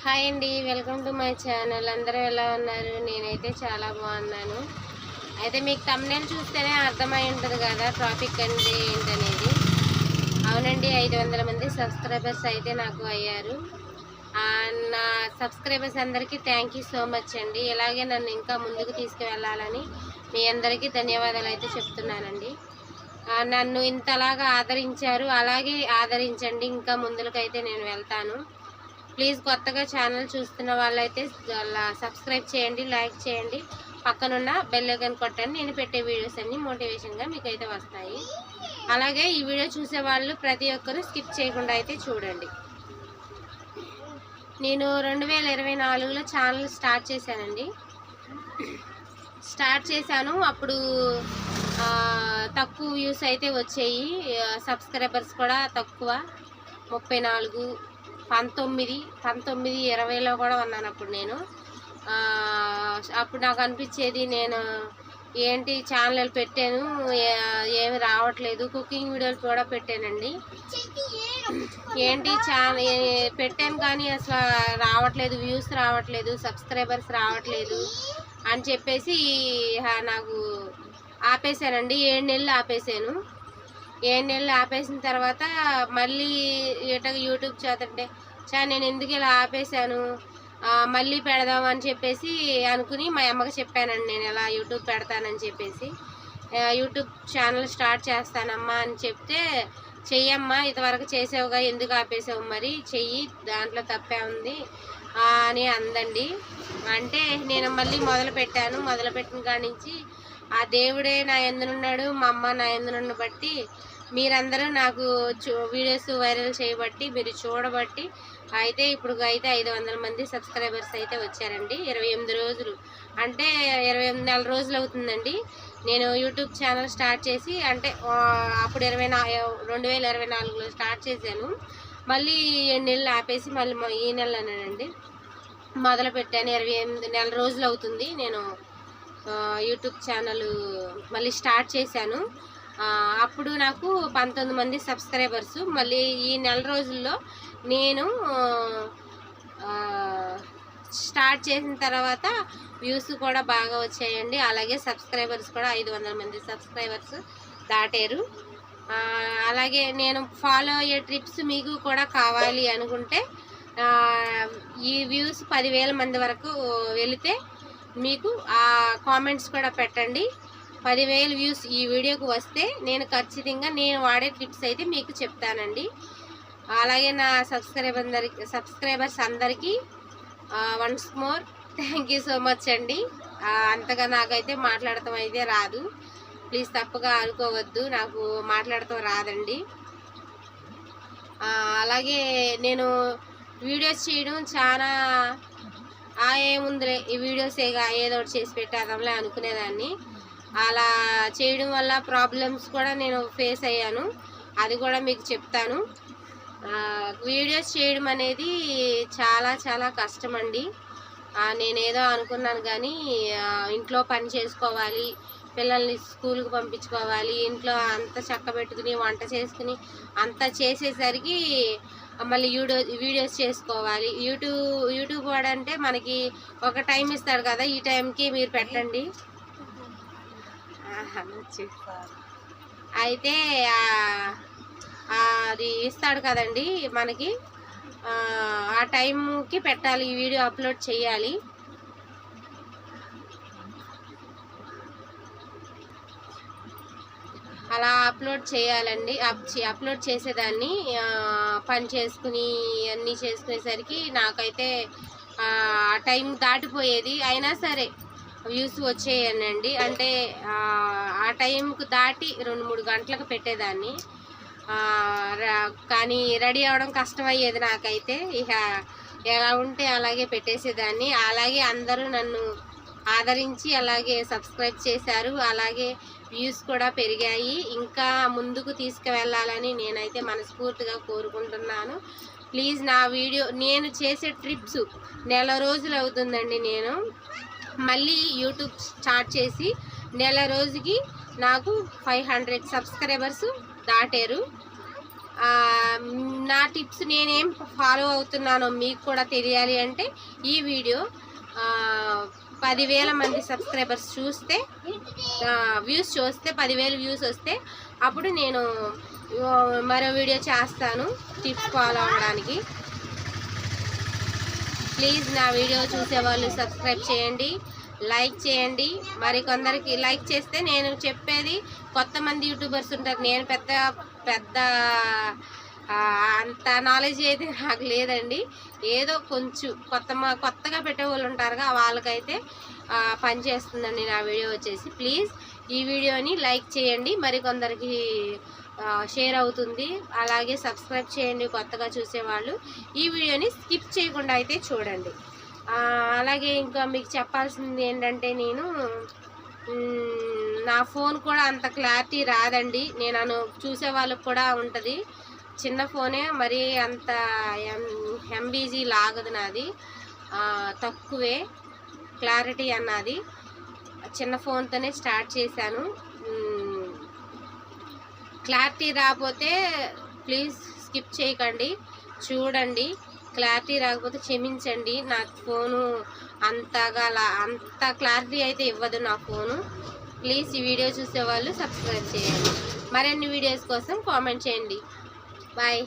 Hi అండి, welcome to my channel. అందరూ ఎలా ఉన్నారు? నేనైతే చాలా బాగున్నాను. అయితే మీకు థంబ్నెయిల్ చూస్తేనే అర్థమై ఉంటుంది కదా ట్రాఫిక్ అంటే ఏంటనేది. అవునండి, 500 మంది సబ్స్క్రైబర్స్ అయితే నాకు అయ్యారు. నా సబ్స్క్రైబర్స్ అందరికీ థ్యాంక్ యూ సో మచ్ అండి. ఇలాగే నన్ను ఇంకా ముందుకు తీసుకువెళ్ళాలని మీ అందరికీ ధన్యవాదాలు అయితే చెప్తున్నానండి. నన్ను ఇంతలాగా ఆదరించారు, అలాగే ఆదరించండి. ఇంకా ముందుకైతే నేను వెళ్తాను. ప్లీజ్ కొత్తగా ఛానల్ చూస్తున్న వాళ్ళైతే సబ్స్క్రైబ్ చేయండి, లైక్ చేయండి, పక్కనున్న బెల్ ఐకాన్ కొట్టండి. నేను పెట్టే వీడియోస్ అన్నీ మోటివేషన్గా మీకు అయితే వస్తాయి. అలాగే ఈ వీడియో చూసే వాళ్ళు ప్రతి ఒక్కరూ స్కిప్ చేయకుండా అయితే చూడండి. నేను 2024లో ఛానల్ స్టార్ట్ చేశానండి. అప్పుడు తక్కువ వ్యూస్ అయితే వచ్చాయి. సబ్స్క్రైబర్స్ కూడా తక్కువ, 34, 19, 20లో కూడా ఉన్నాను. అప్పుడు నాకు అనిపించేది, నేను ఏంటి ఛానల్ పెట్టాను ఏమి రావట్లేదు. కుకింగ్ వీడియోలు కూడా పెట్టానండి. ఏంటి పెట్టాను కానీ అసలు రావట్లేదు, వ్యూస్ రావట్లేదు, సబ్స్క్రైబర్స్ రావట్లేదు అని చెప్పేసి నాకు ఆపేశానండి. 7 నెలలు ఆపేసాను. 7 నెలలు ఆపేసిన తర్వాత మళ్ళీ యూట్యూబ్ చూస్తుంటే నేను ఎందుకు ఇలా ఆపేశాను, మళ్ళీ పెడదామని చెప్పేసి అనుకుని మా అమ్మకి చెప్పానండి. నేను ఇలా యూట్యూబ్ పెడతానని చెప్పేసి, యూట్యూబ్ ఛానల్ స్టార్ట్ చేస్తానమ్మా అని చెప్తే, చెయ్యమ్మా, ఇంతవరకు చేసావుగా, ఎందుకు ఆపేసావు, మరి చెయ్యి, దాంట్లో తప్పే ఉంది అని అందండి. అంటే నేను మళ్ళీ మొదలుపెట్టిన కాడి నుంచి ఆ దేవుడే నా ఎందునున్నాడు, మా అమ్మ నా ఎందునున్న బట్టి, మీరందరూ నాకు వీడియోస్ వైరల్ చేయబట్టి, మీరు చూడబట్టి అయితే ఇప్పుడు అయితే 500 మంది సబ్స్క్రైబర్స్ అయితే వచ్చారండి. 28 రోజులు అంటే 28 నెల రోజులు అవుతుందండి నేను యూట్యూబ్ ఛానల్ స్టార్ట్ చేసి. అంటే అప్పుడు 2024లో స్టార్ట్ చేశాను. మళ్ళీ 7 నెలలు ఆపేసి మళ్ళీ ఈ నెలలోనేనండి మొదలుపెట్టాను. 28 నెల రోజులు అవుతుంది నేను యూట్యూబ్ ఛానల్ మళ్ళీ స్టార్ట్ చేశాను. అప్పుడు నాకు 19 మంది సబ్స్క్రైబర్స్. మళ్ళీ ఈ నెల రోజుల్లో నేను స్టార్ట్ చేసిన తర్వాత వ్యూస్ కూడా బాగా వచ్చాయండి. అలాగే సబ్స్క్రైబర్స్ కూడా 500 మంది సబ్స్క్రైబర్స్ దాటారు. అలాగే నేను ఫాలో అయ్యే ట్రిప్స్ మీకు కూడా కావాలి అనుకుంటే, ఈ వ్యూస్ 10,000 మంది వరకు వెళితే మీకు ఆ కామెంట్స్ కూడా పెట్టండి. 10,000 వ్యూస్ ఈ వీడియోకి వస్తే నేను ఖచ్చితంగా నేను వాడే టిప్స్ అయితే మీకు చెప్తానండి. అలాగే నా సబ్స్క్రైబర్స్ అందరికీ once more thank you so much అండి. అంతగా నాకైతే మాట్లాడటం అయితే రాదు, ప్లీజ్ తప్పుగా అనుకోవద్దు, నాకు మాట్లాడటం రాదండి. అలాగే నేను వీడియోస్ చేయడం చాలా ఏముందిలే, ఈ వీడియోసేగా ఏదో ఒకటి చేసి పెట్టేద్దాంలే అనుకునేదాన్ని. అలా చేయడం వల్ల ప్రాబ్లమ్స్ కూడా నేను ఫేస్ అయ్యాను, అది కూడా మీకు చెప్తాను. వీడియోస్ చేయడం అనేది చాలా చాలా కష్టం అండి. నేనేదో అనుకున్నాను కానీ ఇంట్లో పని చేసుకోవాలి, పిల్లల్ని స్కూల్కి పంపించుకోవాలి, ఇంట్లో అంతా చక్కబెట్టుకుని వంట చేసుకుని అంతా చేసేసరికి మళ్ళీ వీడియోస్ చేసుకోవాలి. యూట్యూబ్ వాడంటే మనకి ఒక టైం ఇస్తాడు కదా, ఈ టైంకి మీరు పెట్టండి అయితే అది ఇస్తాడు కదండి మనకి, ఆ టైంకి పెట్టాలి, ఈ వీడియో అప్లోడ్ చేయాలి. అలా అప్లోడ్ చేయాలండి. అప్లోడ్ చేసేదాన్ని పని చేసుకుని అన్నీ చేసుకునేసరికి నాకైతే ఆ టైం దాటిపోయేది. అయినా సరే వ్యూస్ వచ్చేయనండి. అంటే ఆ టైంకు దాటి 2-3 గంటలకు పెట్టేదాన్ని. కానీ రెడీ అవ్వడం కష్టమయ్యేది నాకైతే. ఇక ఎలా ఉంటే అలాగే పెట్టేసేదాన్ని. అలాగే అందరూ నన్ను ఆదరించి అలాగే సబ్స్క్రైబ్ చేశారు, అలాగే వ్యూస్ కూడా పెరిగాయి. ఇంకా ముందుకు తీసుకువెళ్ళాలని నేనైతే మనస్ఫూర్తిగా కోరుకుంటున్నాను. ప్లీజ్ నా వీడియో, నేను చేసే ట్రిప్స్ నెల రోజులు అవుతుందండి. నేను మళ్ళీ యూట్యూబ్ స్టార్ట్ చేసి నెల రోజుకి నాకు 500 సబ్స్క్రైబర్స్ దాటారు. నా టిప్స్ నేనేం ఫాలో అవుతున్నానో మీకు కూడా తెలియాలి అంటే ఈ వీడియో 10,000 మంది సబ్స్క్రైబర్స్ చూస్తే వ్యూస్ చూస్తే 10,000 వ్యూస్ వస్తే అప్పుడు నేను మరో వీడియో చేస్తాను టిప్స్ ఫాలో అవ్వడానికి. ప్లీజ్ నా వీడియో చూసేవాళ్ళు సబ్స్క్రైబ్ చేయండి, లైక్ చేయండి. మరి కొందరికి లైక్ చేస్తే నేను చెప్పేది కొంతమంది యూట్యూబర్స్ ఉంటారు. నేను పెద్ద అంత నాలెడ్జ్ అయితే నాకు లేదండి. ఏదో కొంచెం కొత్తగా పెట్టే వాళ్ళు ఉంటారుగా, వాళ్ళకైతే పనిచేస్తుందండి నా వీడియో వచ్చేసి. ప్లీజ్ ఈ వీడియోని లైక్ చేయండి, మరి కొందరికి షేర్ అవుతుంది. అలాగే సబ్స్క్రైబ్ చేయండి కొత్తగా చూసేవాళ్ళు. ఈ వీడియోని స్కిప్ చేయకుండా అయితే చూడండి. అలాగే ఇంకా మీకు చెప్పాల్సింది ఏంటంటే, నేను నా ఫోన్ కూడా అంత క్లారిటీ రాదండి. నేను చూసే వాళ్ళకి కూడా ఉంటుంది, చిన్న ఫోనే, మరి అంత ఎంబీజీ లాగదు నాది, తక్కువే క్లారిటీ అన్నది. చిన్న ఫోన్తోనే స్టార్ట్ చేశాను. క్లారిటీ రాకపోతే ప్లీజ్ స్కిప్ చేయకండి, చూడండి. క్లారిటీ రాకపోతే క్షమించండి. నా ఫోను అంత క్లారిటీ అయితే ఇవ్వదు నా ఫోను. ప్లీజ్ ఈ వీడియో చూసేవాళ్ళు సబ్స్క్రైబ్ చేయండి. మరిన్ని వీడియోస్ కోసం కామెంట్ చేయండి. బాయ్.